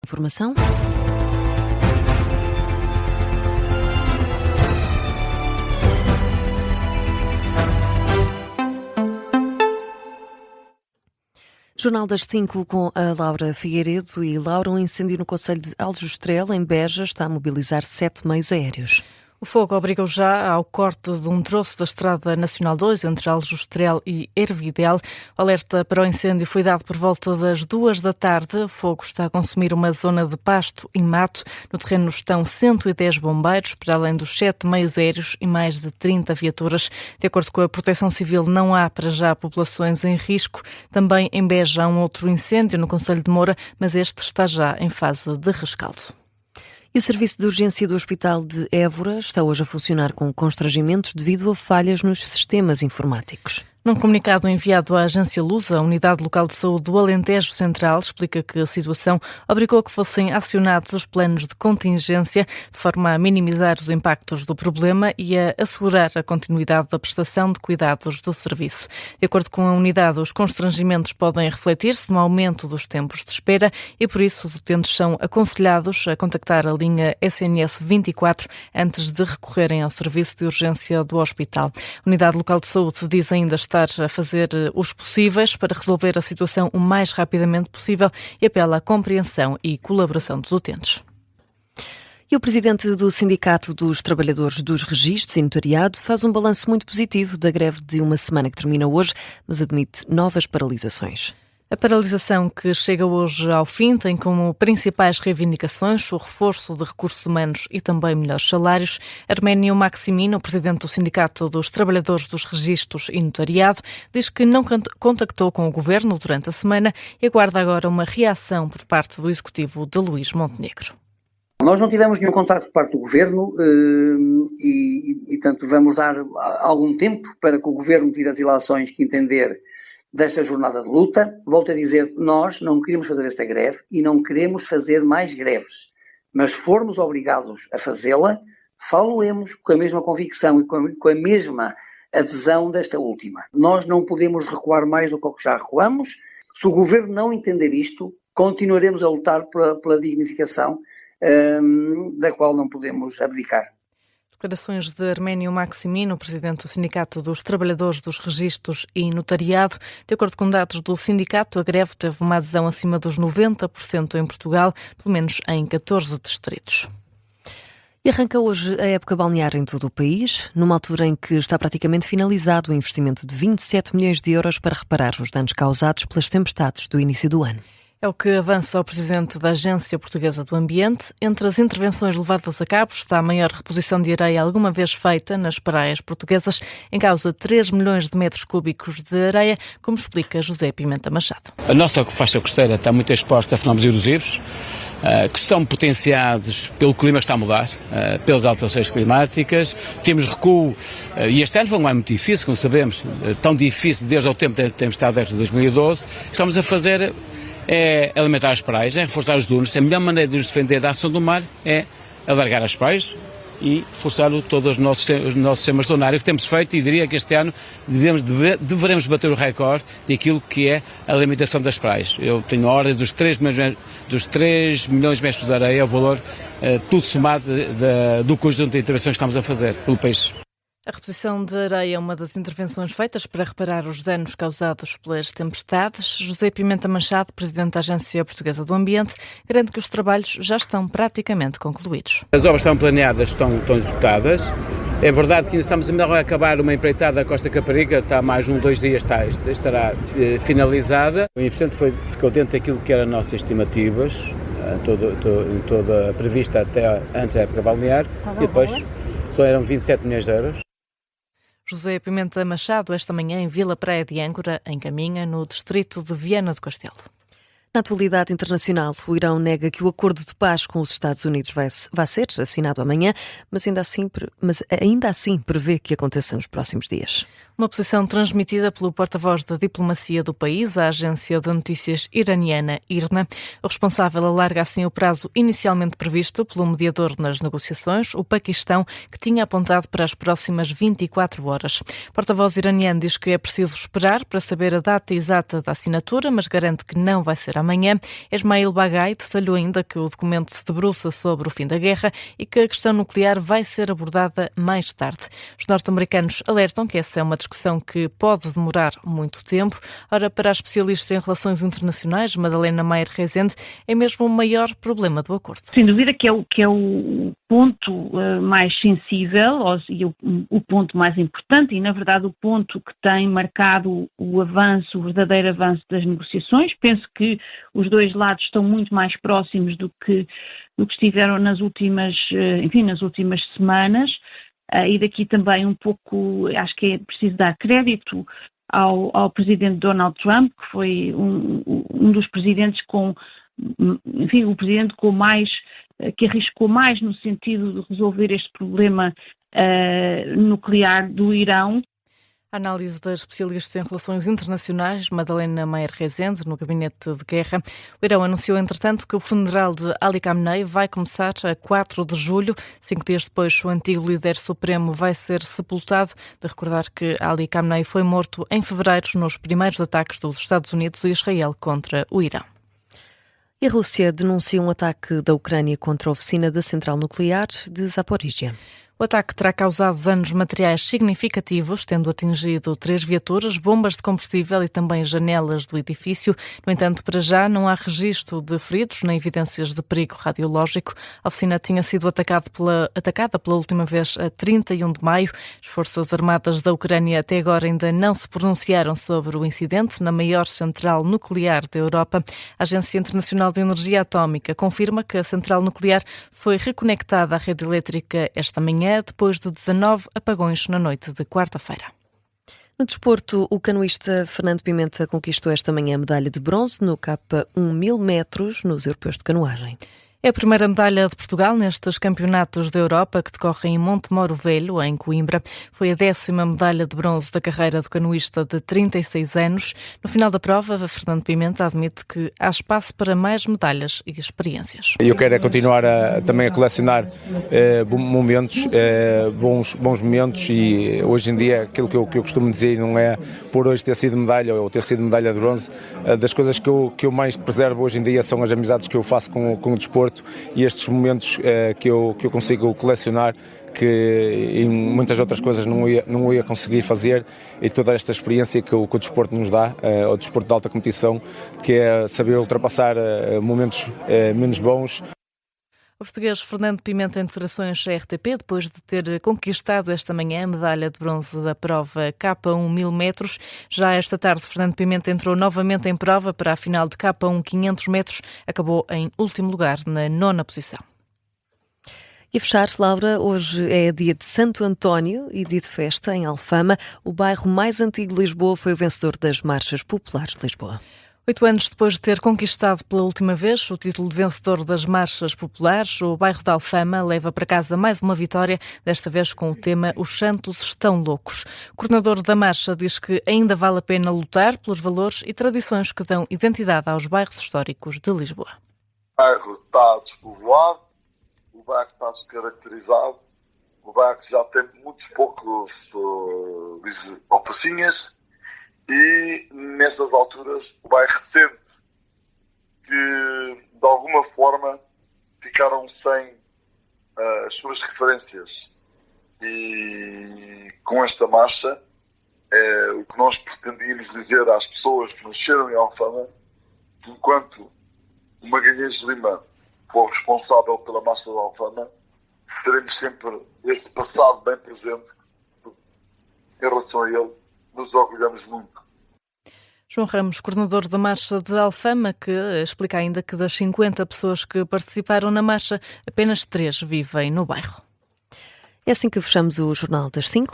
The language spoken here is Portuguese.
Informação. Jornal das 5 com a Laura Figueiredo. E Laura, um incêndio no concelho de Aljustrel, em Beja, está a mobilizar 7 meios aéreos. O fogo obrigou já ao corte de um troço da Estrada Nacional 2 entre Aljustrel e Ervidel. O alerta para o incêndio foi dado por volta das 2 da tarde. O fogo está a consumir uma zona de pasto e mato. No terreno estão 110 bombeiros, para além dos 7 meios aéreos e mais de 30 viaturas. De acordo com a Proteção Civil, não há para já populações em risco. Também em Beja há um outro incêndio no concelho de Moura, mas este está já em fase de rescaldo. E o serviço de urgência do Hospital de Évora está hoje a funcionar com constrangimentos devido a falhas nos sistemas informáticos. Num comunicado enviado à agência Lusa, a Unidade Local de Saúde do Alentejo Central explica que a situação obrigou a que fossem acionados os planos de contingência de forma a minimizar os impactos do problema e a assegurar a continuidade da prestação de cuidados do serviço. De acordo com a unidade, os constrangimentos podem refletir-se no aumento dos tempos de espera e, por isso, os utentes são aconselhados a contactar a linha SNS 24 antes de recorrerem ao serviço de urgência do hospital. A Unidade Local de Saúde diz ainda estar a fazer os possíveis para resolver a situação o mais rapidamente possível e apela à compreensão e colaboração dos utentes. E o presidente do Sindicato dos Trabalhadores dos Registros e Notariado faz um balanço muito positivo da greve de uma semana que termina hoje, mas admite novas paralisações. A paralisação que chega hoje ao fim tem como principais reivindicações o reforço de recursos humanos e também melhores salários. Arménio Maximino, presidente do Sindicato dos Trabalhadores dos Registros e Notariado, diz que não contactou com o governo durante a semana e aguarda agora uma reação por parte do executivo de Luís Montenegro. Nós não tivemos nenhum contacto por parte do governo e, portanto, vamos dar algum tempo para que o governo tire as ilações que entender desta jornada de luta. Volto a dizer, nós não queremos fazer esta greve e não queremos fazer mais greves, mas se formos obrigados a fazê-la, falo-emos com a mesma convicção e com a mesma adesão desta última. Nós não podemos recuar mais do que já recuamos. Se o governo não entender isto, continuaremos a lutar pela dignificação da qual não podemos abdicar. Declarações de Arménio Maximino, presidente do Sindicato dos Trabalhadores dos Registros e Notariado. De acordo com dados do sindicato, a greve teve uma adesão acima dos 90% em Portugal, pelo menos em 14 distritos. E arranca hoje a época balnear em todo o país, numa altura em que está praticamente finalizado o investimento de 27 milhões de euros para reparar os danos causados pelas tempestades do início do ano. É o que avança o presidente da Agência Portuguesa do Ambiente. Entre as intervenções levadas a cabo está a maior reposição de areia alguma vez feita nas praias portuguesas, em causa 3 milhões de metros cúbicos de areia, como explica José Pimenta Machado. A nossa faixa costeira está muito exposta a fenómenos erosivos, que são potenciados pelo clima que está a mudar, pelas alterações climáticas. Temos recuo, e este ano foi um ano muito difícil, como sabemos, tão difícil desde o tempo da tempestade de 2012. Estamos a fazer é alimentar as praias, é reforçar os dunos. A melhor maneira de nos defender da ação do mar é alargar as praias e reforçar todos os nossos sistemas dunários que temos feito, e diria que este ano deveremos bater o recorde daquilo que é a alimentação das praias. Eu tenho a ordem dos 3 milhões de metros de areia, o valor tudo somado do conjunto de intervenções que estamos a fazer pelo país. A reposição de areia é uma das intervenções feitas para reparar os danos causados pelas tempestades. José Pimenta Machado, presidente da Agência Portuguesa do Ambiente, garante que os trabalhos já estão praticamente concluídos. As obras estão planeadas, estão executadas. É verdade que ainda estamos a acabar uma empreitada da Costa Caparica, está mais 2 dias, estará finalizada. O investimento ficou dentro daquilo que eram as nossas estimativas, toda prevista até antes da época balnear, e depois só eram 27 milhões de euros. José Pimenta Machado, esta manhã em Vila Praia de Âncora, em Caminha, no distrito de Viana do Castelo. Na atualidade internacional, o Irão nega que o acordo de paz com os Estados Unidos vai ser assinado amanhã, mas ainda assim prevê que aconteça nos próximos dias. Uma posição transmitida pelo porta-voz da diplomacia do país, a agência de notícias iraniana IRNA. O responsável alarga assim o prazo inicialmente previsto pelo mediador nas negociações, o Paquistão, que tinha apontado para as próximas 24 horas. O porta-voz iraniano diz que é preciso esperar para saber a data exata da assinatura, mas garante que não vai ser amanhã. Esmail Baghai detalhou ainda que o documento se debruça sobre o fim da guerra e que a questão nuclear vai ser abordada mais tarde. Os norte-americanos alertam que essa é uma discussão que pode demorar muito tempo. Ora, para a especialista em relações internacionais, Madalena Maier Rezende, é mesmo o maior problema do acordo. Sem dúvida que é o ponto mais sensível e o ponto mais importante e, na verdade, o ponto que tem marcado o verdadeiro avanço das negociações. Penso que os dois lados estão muito mais próximos do que estiveram nas últimas semanas. E daqui também um pouco, acho que é preciso dar crédito ao presidente Donald Trump, que foi um dos presidentes o presidente que arriscou mais no sentido de resolver este problema nuclear do Irão. A análise da especialista em relações internacionais, Madalena Maier Rezende, no Gabinete de Guerra. O Irão anunciou, entretanto, que o funeral de Ali Khamenei vai começar a 4 de julho. 5 dias depois, o antigo líder supremo vai ser sepultado. De recordar que Ali Khamenei foi morto em fevereiro nos primeiros ataques dos Estados Unidos e Israel contra o Irão. E a Rússia denuncia um ataque da Ucrânia contra a oficina da central nuclear de Zaporizhia. O ataque terá causado danos materiais significativos, tendo atingido 3 viaturas, bombas de combustível e também janelas do edifício. No entanto, para já não há registro de feridos nem evidências de perigo radiológico. A oficina tinha sido atacada pela última vez a 31 de maio. As Forças Armadas da Ucrânia até agora ainda não se pronunciaram sobre o incidente na maior central nuclear da Europa. A Agência Internacional de Energia Atómica confirma que a central nuclear foi reconectada à rede elétrica esta manhã, depois de 19 apagões na noite de quarta-feira. No desporto, o canoísta Fernando Pimenta conquistou esta manhã a medalha de bronze no K1 1000 metros nos Europeus de Canoagem. É a primeira medalha de Portugal nestes campeonatos da Europa que decorrem em Montemoro Velho, em Coimbra. Foi a 10ª medalha de bronze da carreira do canoísta de 36 anos. No final da prova, Fernando Pimenta admite que há espaço para mais medalhas e experiências. Eu quero continuar também a colecionar momentos, bons momentos, e hoje em dia aquilo que eu costumo dizer não é por hoje ter sido medalha ou ter sido medalha de bronze. Das coisas que eu mais preservo hoje em dia são as amizades que eu faço com o desporto e estes momentos que eu consigo colecionar, que em muitas outras coisas não ia conseguir fazer, e toda esta experiência que o desporto nos dá, o desporto de alta competição, que é saber ultrapassar momentos menos bons. O português Fernando Pimenta em declarações à RTP, depois de ter conquistado esta manhã a medalha de bronze da prova K1 1000 metros. Já esta tarde, Fernando Pimenta entrou novamente em prova para a final de K1 500 metros. Acabou em último lugar, na 9ª posição. E a fechar, Laura, hoje é dia de Santo António e dia de festa em Alfama. O bairro mais antigo de Lisboa foi o vencedor das Marchas Populares de Lisboa. 8 anos depois de ter conquistado pela última vez o título de vencedor das Marchas Populares, o bairro de Alfama leva para casa mais uma vitória, desta vez com o tema Os Santos Estão Loucos. O coordenador da marcha diz que ainda vale a pena lutar pelos valores e tradições que dão identidade aos bairros históricos de Lisboa. O bairro está despovoado, o bairro está descaracterizado, o bairro já tem muitos poucos oficinhas. E, nestas alturas, o bairro sente que, de alguma forma, ficaram sem as suas referências. E, com esta marcha, o que nós pretendíamos dizer às pessoas que nasceram em Alfama, que enquanto o Magalhães Lima for responsável pela marcha de Alfama, teremos sempre esse passado bem presente. Em relação a ele, nos orgulhamos muito. João Ramos, coordenador da Marcha de Alfama, que explica ainda que das 50 pessoas que participaram na marcha, apenas 3 vivem no bairro. É assim que fechamos o Jornal das 5.